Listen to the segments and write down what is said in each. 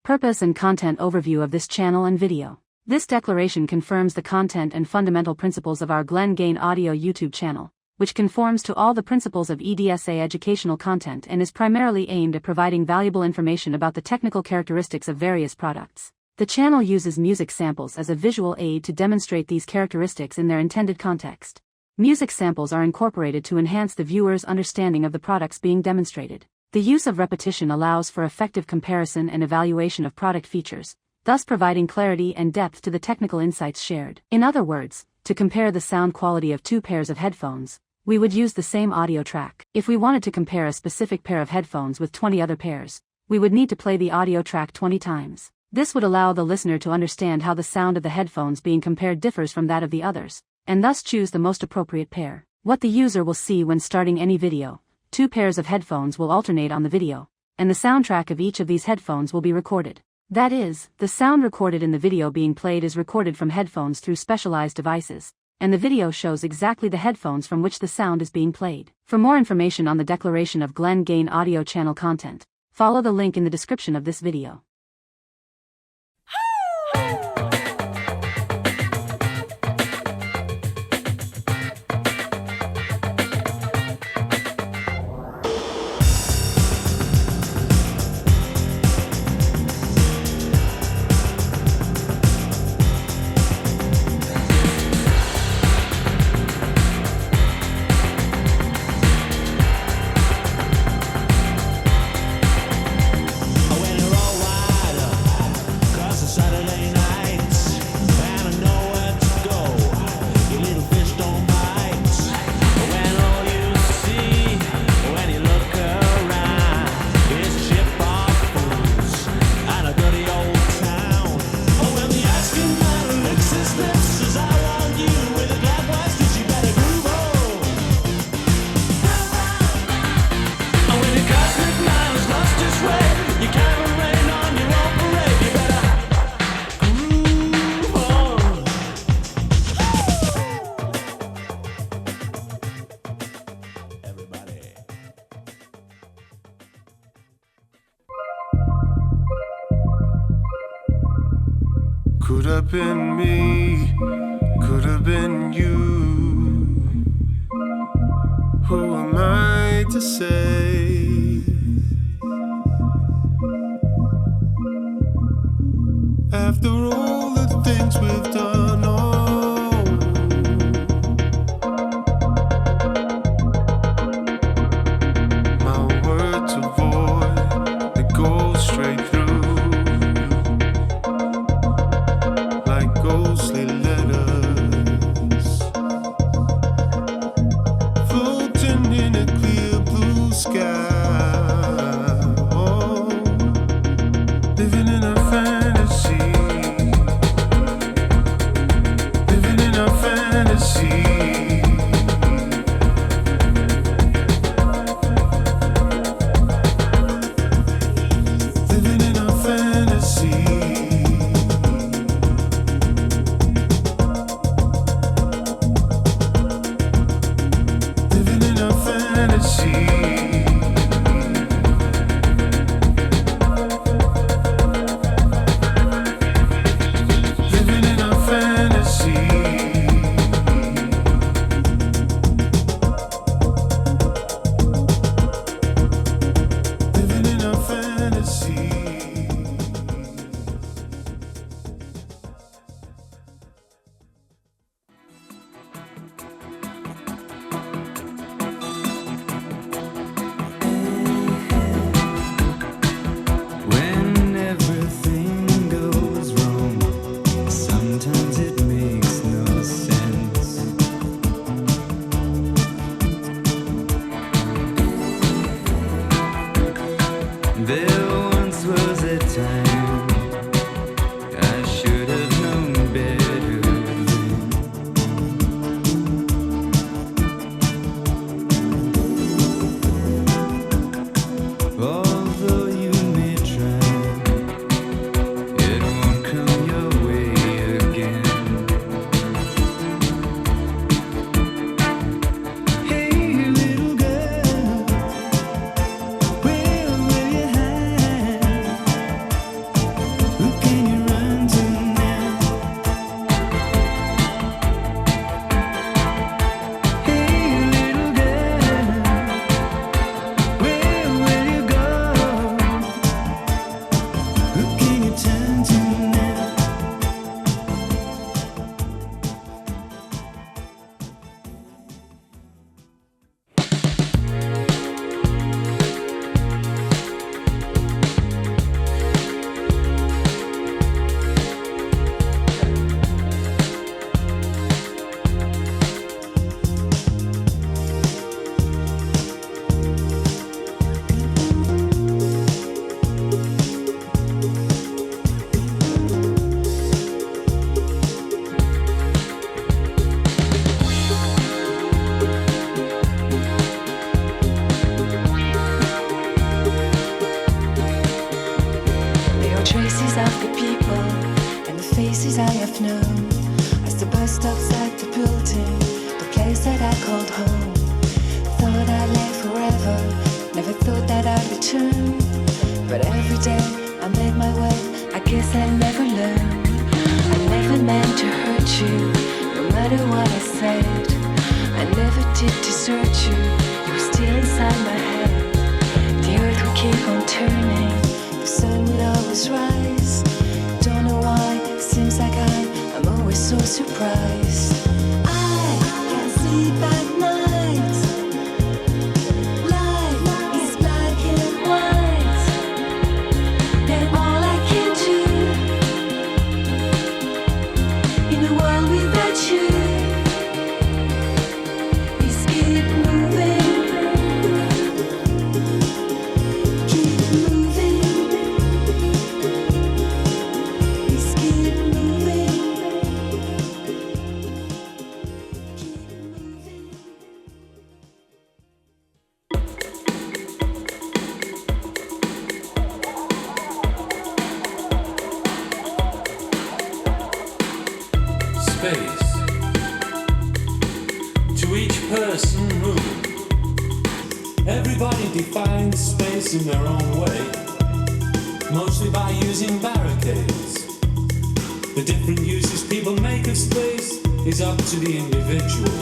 Purpose and content overview of this channel and video. This declaration confirms the content and fundamental principles of our Glen Gain Audio YouTube channel, which conforms to all the principles of EDSA educational content and is primarily aimed at providing valuable information about the technical characteristics of various products. The channel uses music samples as a visual aid to demonstrate these characteristics in their intended context. Music samples are incorporated to enhance the viewer's understanding of the products being demonstrated. The use of repetition allows for effective comparison and evaluation of product features, thus providing clarity and depth to the technical insights shared. In other words, to compare the sound quality of two pairs of headphones, we would use the same audio track. If we wanted to compare a specific pair of headphones with 20 other pairs, we would need to play the audio track 20 times. This would allow the listener to understand how the sound of the headphones being compared differs from that of the others, and thus choose the most appropriate pair. What the user will see when starting any video: two pairs of headphones will alternate on the video, and the soundtrack of each of these headphones will be recorded. That is, the sound recorded in the video being played is recorded from headphones through specialized devices, and the video shows exactly the headphones from which the sound is being played. For more information on the Declaration of Glen Gain Audio channel content, follow the link in the description of this video. Could have been me, could have been you. Who am I to say? After all the things we've done, oh, my words are void, they go straight through. Ghostly letters floating in a clear blue sky. Oh, living in a fantasy, living in a fantasy. Living in a fantasy. traces of the people and the faces I have known. As the bus stops at the building, the place that I called home. Thought I'd live forever, never thought that I'd return. But every day I made my way, I guess I never learned. I never meant to hurt you, no matter what I said. I never did desert you, you were still inside my head. The earth would keep on turning, the sun would always rise. Don't know why, seems like I'm always so surprised. I can't sleep at night. Life is black and white, and all I can do in a world without you is keep moving, keep moving, is keep moving, keep moving. Space. To each person moving. Everybody defines space in their own way, mostly by using barricades. The different uses people make of space is up to the individual.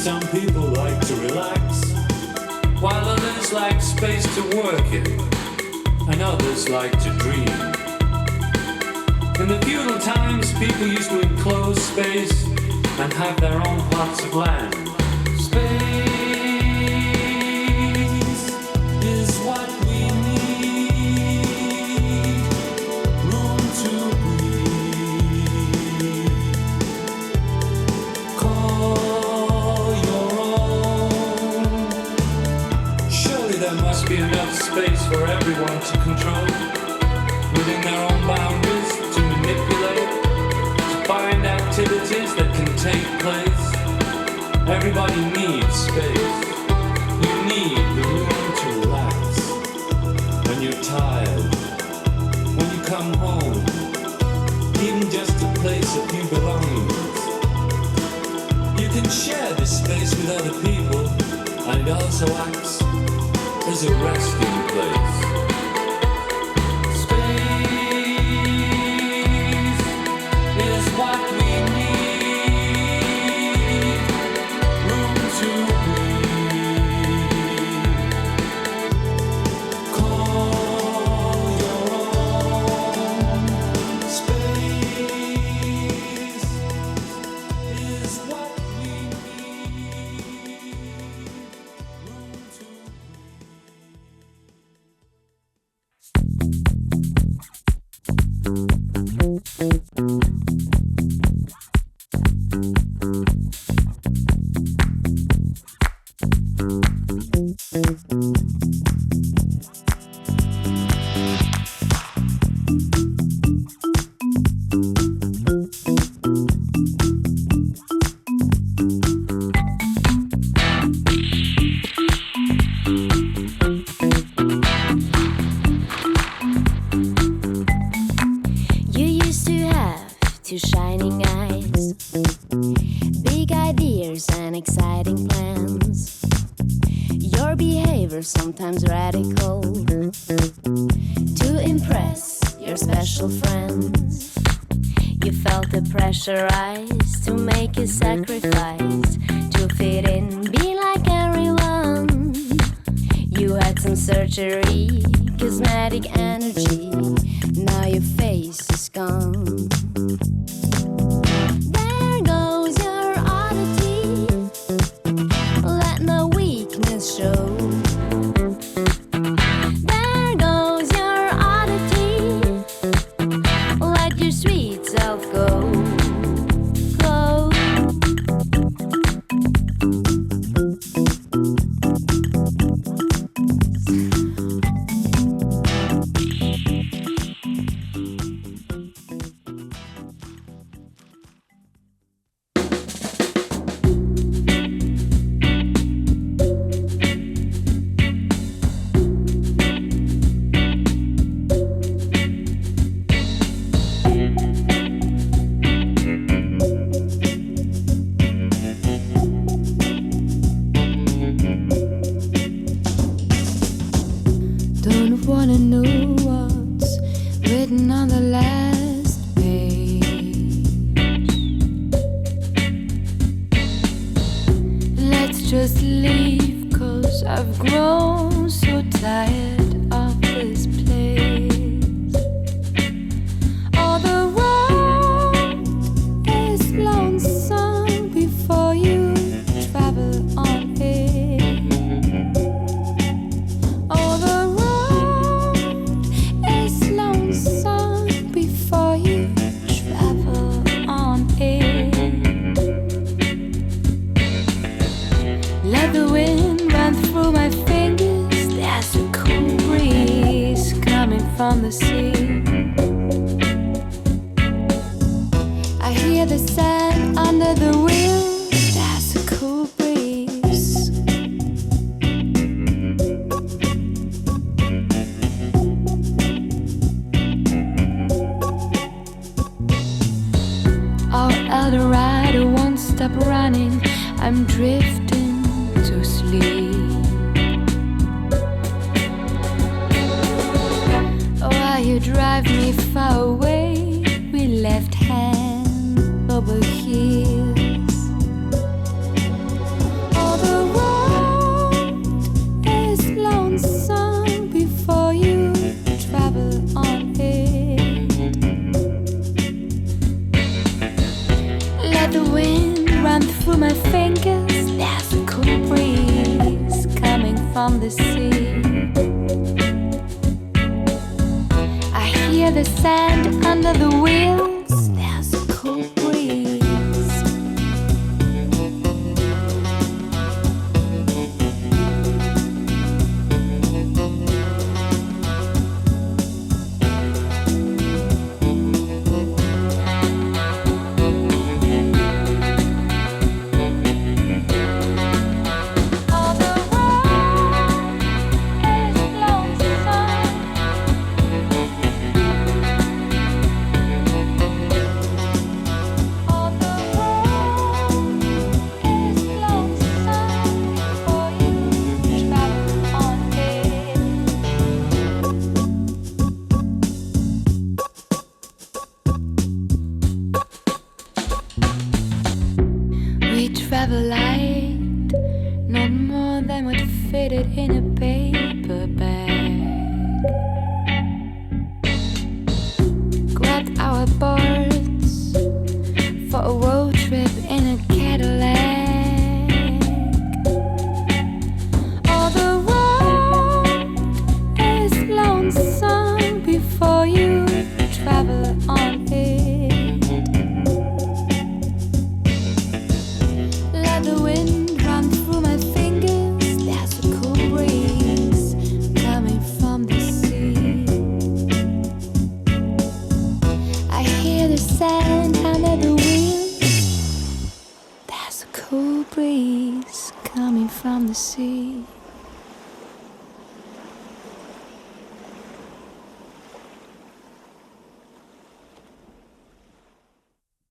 Some people like to relax, while others like space to work in, and others like to dream. In the feudal times, people used to enclose space and have their own plots of land. Space is what we need, room to breathe. Call your own. Surely there must be enough space for everyone to control, within their own boundaries, to manipulate, to find activities that can take place. Everybody needs space. You need the room to relax. When you're tired, when you come home, even just to place a few belongings. You can share this space with other people, and it also acts as a resting place. Is what we need, room to breathe. Call your own. Space is what we need, room to You used to have two shining eyes, big ideas and exciting plans. Your behavior sometimes radical, to impress your special friends. You felt the pressurized to make a sacrifice, to fit in, be like everyone. You had some surgery, cosmetic energy. Now your face is gone. There goes your oddity. Let no weakness show. There goes your oddity. Let your sweet self go. Go. written on the last page. Let's just leave, 'cause I've grown so tired of this place. All the road is lonesome before you travel on it. All the road is lonesome before you travel on it. Let the wind run through my fingers. There's a cool breeze coming from the sea. I hear the sand under the wheels. There's a cool breeze. Our Eldorado won't stop running. I'm drifting to sleep. Oh, while you drive me far away, we left hand over heels. All the road is lonesome before you travel on it. Let the wind run through my fingers. There's a cool breeze coming from the sea. I hear the sand under the wheels. There's a cool breeze. All the road is lonesome. All the road is lonesome before you travel on it. We travel light, not more than what fitted in a paper bag. Grabbed our boards for a road trip in a Cadillac. All the road is lonesome before you travel on it. Let the wind run through my fingers. There's a cool breeze coming from the sea. I hear the sand under the wheels. There's a cool breeze coming from the sea.